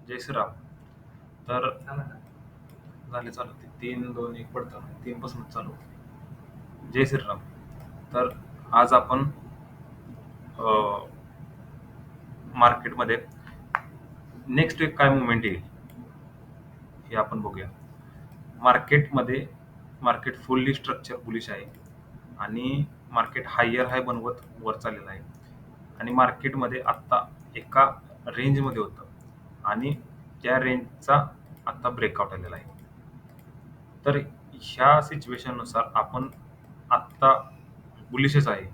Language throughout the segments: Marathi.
जय श्रीराम. तर झाले चालू ते 3, 2, 1 पडतं. 3 पासूनच चालू. जय श्रीराम. तर आज आपण मार्केटमध्ये नेक्स्ट वीक काय मुवमेंट येईल हे आपण बघूया. मार्केटमध्ये मार्केट फुल्ली स्ट्रक्चर बुलिश आहे आणि मार्केट हायर हाय बनवत वर चाललेलं आहे आणि मार्केटमध्ये आत्ता एका रेंजमध्ये होतं आणि त्या रेंजचा आत्ता ब्रेकआउट आलेला आहे. तर ह्या सिच्युएशननुसार आपण आत्ता बुलिशच आहे.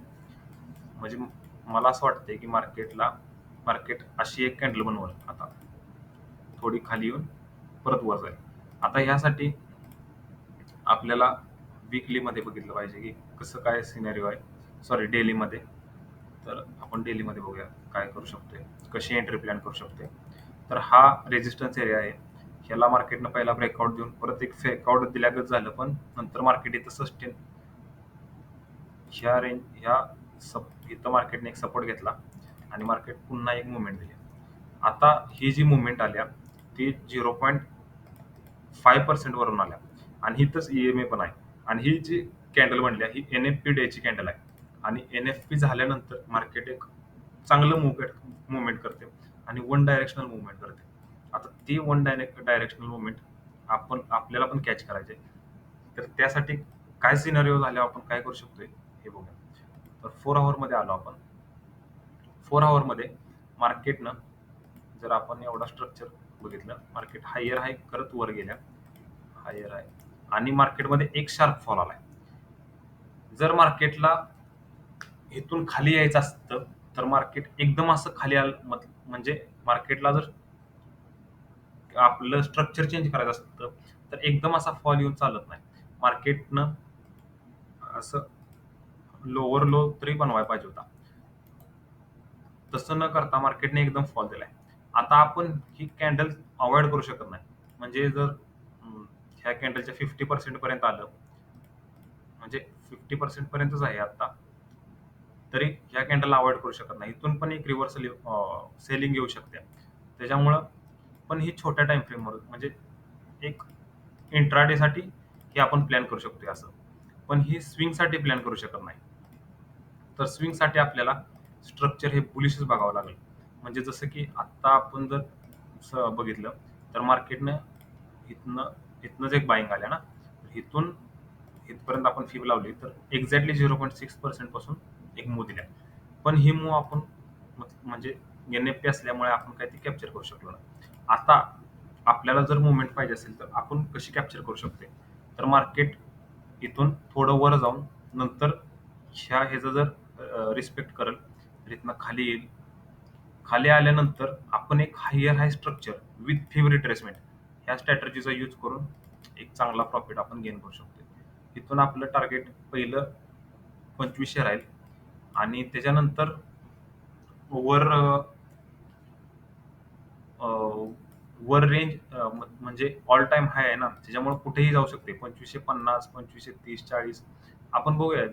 म्हणजे मला असं वाटतंय की मार्केट अशी एक कॅन्डल बनवल आता, थोडी खाली येऊन परत वर जाईल. आता ह्यासाठी आपल्याला वीकलीमध्ये बघितलं पाहिजे की कसं काय सिनेरिओ आहे. सॉरी, डेलीमध्ये. तर आपण डेलीमध्ये बघूया काय करू शकतोय, कशी एंट्री प्लॅन करू शकतोय. तर हा रेजिस्टन्स एरिया आहे. ह्याला मार्केटनं पहिला ब्रेकआउट देऊन परत एक फेकआउट दिल्यागत झालं, पण नंतर मार्केट इथं सस्टेन इथं मार्केटने एक सपोर्ट घेतला आणि मार्केट पुन्हा एक मुवमेंट दिली. आता ही जी मुवमेंट आल्या ती 0.5% वरून आल्या आणि इथंच EMA पण आहे आणि ही जी कॅन्डल बनल्या ही NFP डेची कॅन्डल आहे आणि NFP झाल्यानंतर मार्केट एक चांगलं मुवमेंट करते आणि वन डायरेक्शनल मुवमेंट करते. आता ती वन डायरेक्शनल मुवमेंट आपल्याला पण कॅच करायचे. तर त्यासाठी काय सिनारिओ झाल्यावर आपण काय करू शकतोय हे बघूया. तर 4 मध्ये आलो आपण. 4 मध्ये मार्केटनं जर आपण एवढा स्ट्रक्चर बघितलं, मार्केट हायर हाय करत वर गेल्या, हायर आहे आणि मार्केटमध्ये एक शार्प फॉल आलाय. जर मार्केटला इथून खाली यायचं असतं तर मार्केट एकदम असं खाली आलं, म्हणजे मार्केटला जर आपलं स्ट्रक्चर चेंज करायचं असतं तर एकदम असा फॉल येऊन चालत नाही. मार्केटनं असं लोअर लो तरी बनवायला पाहिजे होता. तसं न करता मार्केटने एकदम फॉल दिलाय. आता आपण ही कॅन्डल अवॉइड करू शकत नाही. म्हणजे जर ह्या कॅन्डलच्या 50% पर्यंत आलं, म्हणजे 50% पर्यंतच आहे आता, तरी ह्या कॅन्डलला अवॉइड करू शकत नाही. इथून पण एक रिव्हर्सल सेलिंग येऊ शकते. त्याच्यामुळं पण ही छोट्या टाइम फ्रेमवर, म्हणजे एक इंट्राडेसाठी हे आपण प्लॅन करू शकतोय असं. पण ही स्विंगसाठी प्लॅन करू शकत नाही. तर स्विंगसाठी आपल्याला स्ट्रक्चर हे बुलिशच बघावं लागेल. म्हणजे जसं की आत्ता आपण जर बघितलं तर मार्केटनं इथनं इथनंच एक बाईंग आल्या ना, तर इथून इथपर्यंत आपण फीब लावली तर एक्झॅक्टली 0.6% पासून एक मूव दिल्या. पण ही मूव आपण म्हणजे NFP असल्यामुळे आपण काही ती कॅप्चर करू शकलो नाही. आता आपल्याला जर मुवमेंट पाहिजे असेल तर आपण कशी कॅप्चर करू शकते, तर मार्केट इथून थोडं वर जाऊन नंतर ह्याचा जर रिस्पेक्ट करेल तर इथनं खाली येईल. खाली आल्यानंतर आपण एक higher high structure with fib retracement ह्या स्ट्रॅटर्जीचा यूज करून एक चांगला प्रॉफिट आपण गेन करू शकतो. इथून आपलं टार्गेट पहिलं 2500 राहील आणि त्याच्यानंतर वर वर रेंज म्हणजे ऑल टाइम हाय आहे ना, त्याच्यामुळे कुठेही जाऊ शकते. 2550, 2530, 40 आपण बघूया.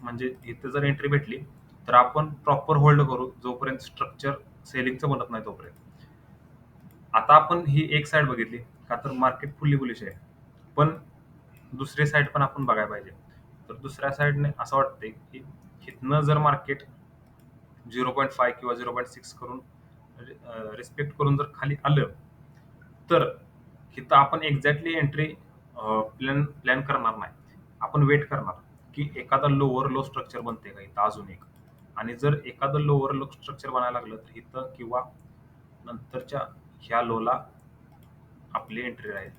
म्हणजे इथं जर एंट्री भेटली तर आपण प्रॉपर होल्ड करू जोपर्यंत स्ट्रक्चर सेलिंगचं बनत नाही तोपर्यंत. आता आपण ही एक साइड बघितली का, तर मार्केट फुल्ली बुलिश आहे. पण दुसरी साइड पण आपण बघायला पाहिजे. तर दुसऱ्या साइडने असं वाटतंय की इथनं जर मार्केट 0.5 किंवा 0.6 करून रिस्पेक्ट करून जर खाली आलं तर इथं आपण एक्झॅक्टली एंट्री प्लॅन करणार नाही. आपण वेट करणार की एखादा लोअर लो स्ट्रक्चर बनते का इथं अजून एक, आणि जर एखादं लोअर लो स्ट्रक्चर बनायला लागलं तर इथं किंवा नंतरच्या ह्या लोला आपली एंट्री राहील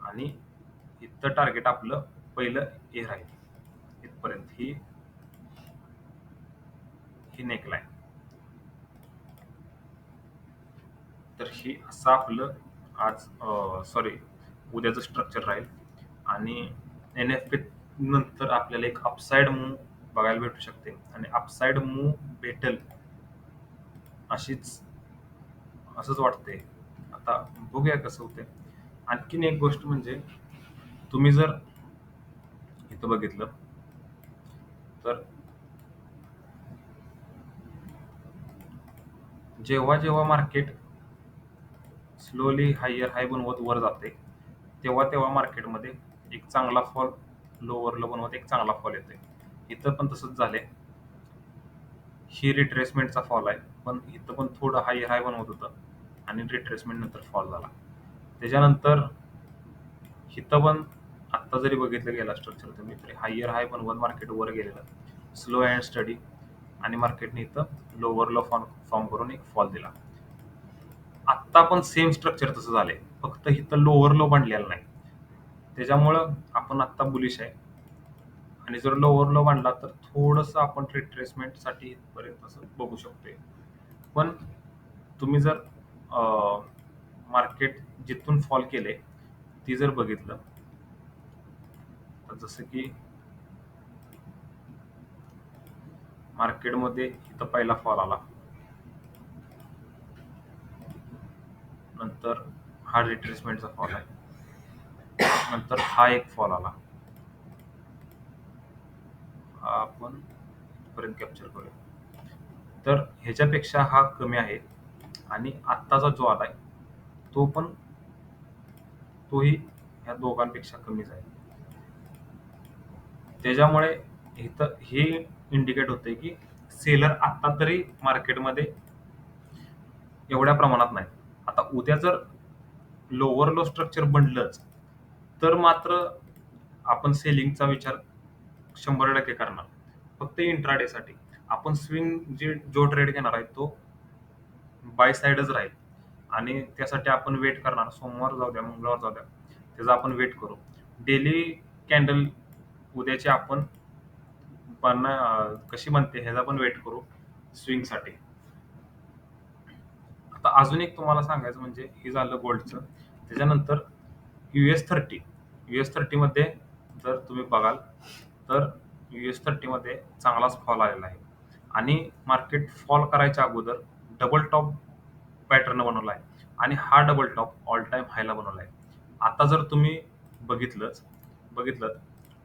आणि इथं टार्गेट आपलं पहिलं हे राहील. इथपर्यंत ही नेकलाईन. तर ही असं आपलं आज सॉरी उद्याचं स्ट्रक्चर राहील आणि NFP नंतर आपल्याला एक अपसाइड मूव बघायला भेटू शकते आणि अपसाइड मूव भेटेल असंच वाटतंय. आता बघूया कसं होतंय. आणखीन एक गोष्ट म्हणजे तुम्ही जर इथं बघितलं तर जेव्हा जेव्हा मार्केट स्लोली हाय बनवत वर जाते, तेव्हा तेव्हा मार्केटमध्ये एक चांगला फॉल, लोवर लो बनवत एक चांगला फॉल येतोय. इथं पण तसंच झालंय. ही रिट्रेसमेंटचा फॉल आहे, पण इथं पण थोडं हाय बनवत होतं आणि रिट्रेसमेंट नंतर फॉल झाला. त्याच्यानंतर इथं पण आत्ता जरी बघितलं गेला स्ट्रक्चर तुम्ही, तरी हाय बनवत मार्केट वर गेलेलं स्लो अँड स्टडी, आणि मार्केटने इथं लोवर लो फॉर्म करून एक फॉल दिला. आत्ता पण सेम स्ट्रक्चर तसं झालंय, फक्त इथं लोवर लो बनलेला नाही. त्याच्यामुळं आपण आत्ता बुलिश आहे, आणि जर लोवर लो बनला तर थोडंसं आपण रिट्रेसमेंटसाठी इथपर्यंत असं बघू शकतोय. पण तुम्ही जर मार्केट जिथून फॉल केले ती जर बघितलं, तर जसं की मार्केटमध्ये इथं पहिला फॉल आला, नंतर हा रिट्रेसमेंटचा फॉल आहे, नंतर हा एक फॉल आला. हा आपण पर्यंत कॅप्चर करूया. तर ह्याच्यापेक्षा हा कमी आहे, आणि आत्ताचा जो आलाय तो पण तोही ह्या दोघांपेक्षा कमीच आहे. त्याच्यामुळे इथं हे इंडिकेट होते की सेलर आता तरी मार्केटमध्ये एवढ्या प्रमाणात नाही. आता उद्या जर लोवर लो स्ट्रक्चर बनलंच तर मात्र आपण सेलिंगचा विचार 100% करणार, फक्त इंट्राडे साठी. आपण स्विंग जो ट्रेड घेणार आहे तो बाय साइडच राहील, आणि त्यासाठी आपण वेट करणार. सोमवार जाऊ द्या, मंगळवार जाऊ द्या, त्याचा आपण वेट करू. डेली कॅन्डल उद्याची आपण कशी बनते ह्याचा पण वेट करू स्विंगसाठी. आता अजून एक तुम्हाला सांगायचं म्हणजे हे झालं गोल्डचं. त्याच्यानंतर US30. US30 मध्ये जर तुम्ही बघाल तर US30 मध्ये चांगलाच फॉल आलेला आहे, आणि मार्केट फॉल करायच्या अगोदर डबल टॉप पॅटर्न बनवला आहे, आणि हा डबल टॉप ऑल टाइम हायला बनवला आहे. आता जर तुम्ही बघितलं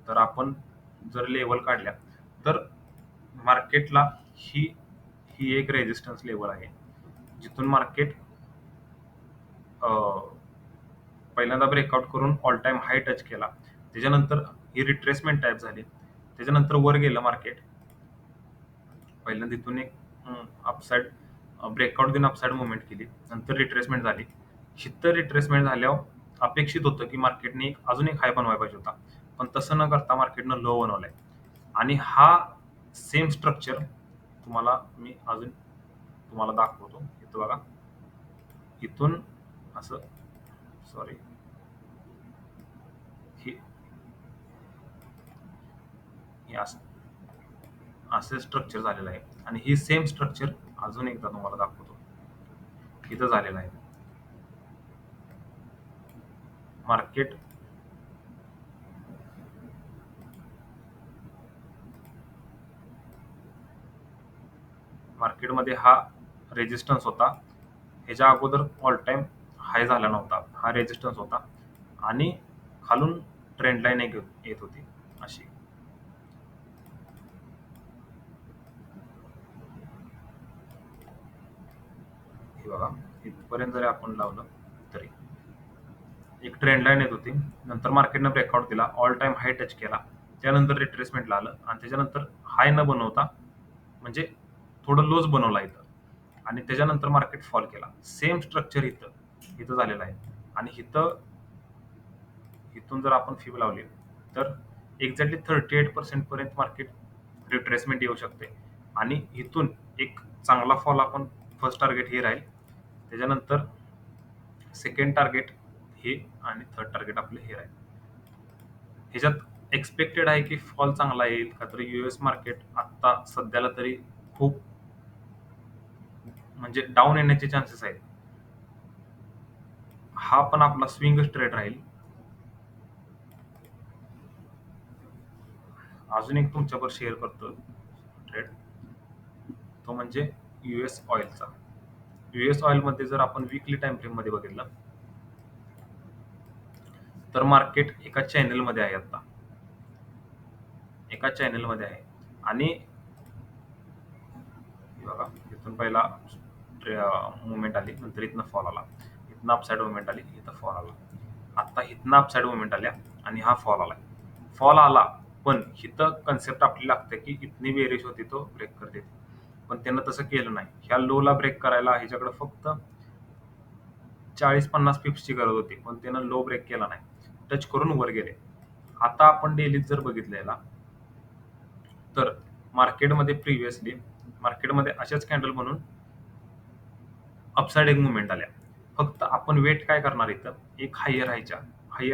तर आपण जर लेवल काढल्या तर मार्केटला ही ही एक रेजिस्टन्स लेवल आहे, जिथून मार्केट पहिल्यांदा ब्रेकआउट करून ऑल टाइम हाय टच केला. त्याच्यानंतर ही रिट्रेसमेंट टाईप झाली. त्याच्यानंतर वर गेलं मार्केट. पहिल्यांदा तिथून एक अपसाइड ब्रेकआउट देऊन अपसाइड मुवमेंट केली, नंतर रिट्रेसमेंट झाली. हिथं रिट्रेसमेंट झाल्यावर अपेक्षित होतं की मार्केटने अजून एक हाय बनवायला पाहिजे होता, पण तसं न करता मार्केटनं लो बनवलाय. आणि हा सेम स्ट्रक्चर मी अजून तुम्हाला दाखवतो. इथं बघा, इथून असं, सॉरी, हे हे असं स्ट्रक्चर झालेलं आहे, आणि ही सेम स्ट्रक्चर अजून एकदा तुम्हाला दाखवतो. इथं झालेलं आहे. मार्केट मार्केटमध्ये हा रेजिस्टन्स होता, ह्याच्या अगोदर ऑल टाइम हाय झाला नव्हता, हा रेजिस्टन्स होता, आणि खालून ट्रेंड लाईन एक येत होती अशी. हे बघा, इथपर्यंत जरी आपण लावलं तरी एक ट्रेंड लाईन येत होती. नंतर मार्केटनं ब्रेकआउट दिला, ऑल टाइम हाय टच केला, त्यानंतर रिट्रेसमेंटला आलं, आणि त्याच्यानंतर हाय न बनवता म्हणजे थोडं लोज बनवला इथं, आणि त्याच्यानंतर मार्केट फॉल केला. सेम स्ट्रक्चर इथं इथं झालेलं आहे, आणि इथून जर आपण फिब लावली तर एक्झॅक्टली 38% पर्यंत मार्केट रिट्रेसमेंट येऊ शकते, आणि इथून एक चांगला फॉल आपण फर्स्ट टार्गेट हे राहील, त्याच्यानंतर सेकंड टार्गेट हे, आणि थर्ड टार्गेट आपले हे राहील. ह्याच्यात एक्सपेक्टेड आहे की फॉल चांगला येईल का, तर US मार्केट आता सध्याला तरी खूप म्हणजे डाऊन येण्याचे चान्सेस आहेत. हा पण आपला स्विंगच ट्रेड राहील. अजून एक तुमच्यावर शेअर करतो ट्रेड, तो म्हणजे US ऑइलचा. US ऑइल मध्ये जर आपण वीकली टाइम फ्रेम मध्ये बघितलं तर मार्केट एका चॅनल मध्ये आहे, आता एका चॅनल मध्ये आहे, आणि बघा इथून पहिला मुवमेंट आली, नंतर इथनं फॉल आला, इथनं अपसाईड मुवमेंट आली, इथं फॉल आला. आता इथनं अपसाईड मुवमेंट आल्या आणि हा फॉल आला. फॉल आला, पण इथं कन्सेप्ट आपली लागते की इथनी बेरिश होती तो ब्रेक करते. पण त्यानं तसं केलं नाही. ह्या लोला ब्रेक करायला ह्याच्याकडे फक्त 40-50 पिप्सची गरज होती, पण त्यानं लो ब्रेक केला नाही. टच करून वर गेले. आता आपण डेलीत जर बघितलं याला, तर मार्केटमध्ये प्रिव्हियसली मार्केटमध्ये अशाच कॅन्डल म्हणून अपसाइड एक मुवमेंट आल्या. फक्त आपण वेट काय करणार इथं, एक हायर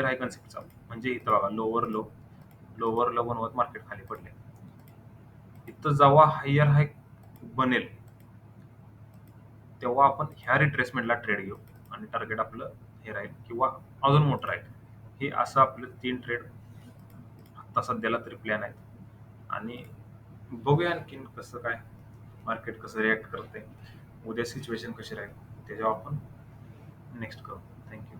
हाय कन्सेप्टचा. म्हणजे इथं बघा लोवर लो बनवत मार्केट खाली पडले. इथं जेव्हा हायर हाय बनेल तेव्हा आपण ह्या रिट्रेसमेंटला ट्रेड घेऊ आणि टार्गेट आपलं हे राहील किंवा अजून मोठं राहील. हे असं आपले 3 ट्रेड आता सध्याला तरी प्लॅन आहेत आणि बघूया आणखीन कसं काय मार्केट कसं रिॲक्ट करते, उद्या सिच्युएशन कशी राहील त्याच्यावर आपण नेक्स्ट करू. थँक्यू.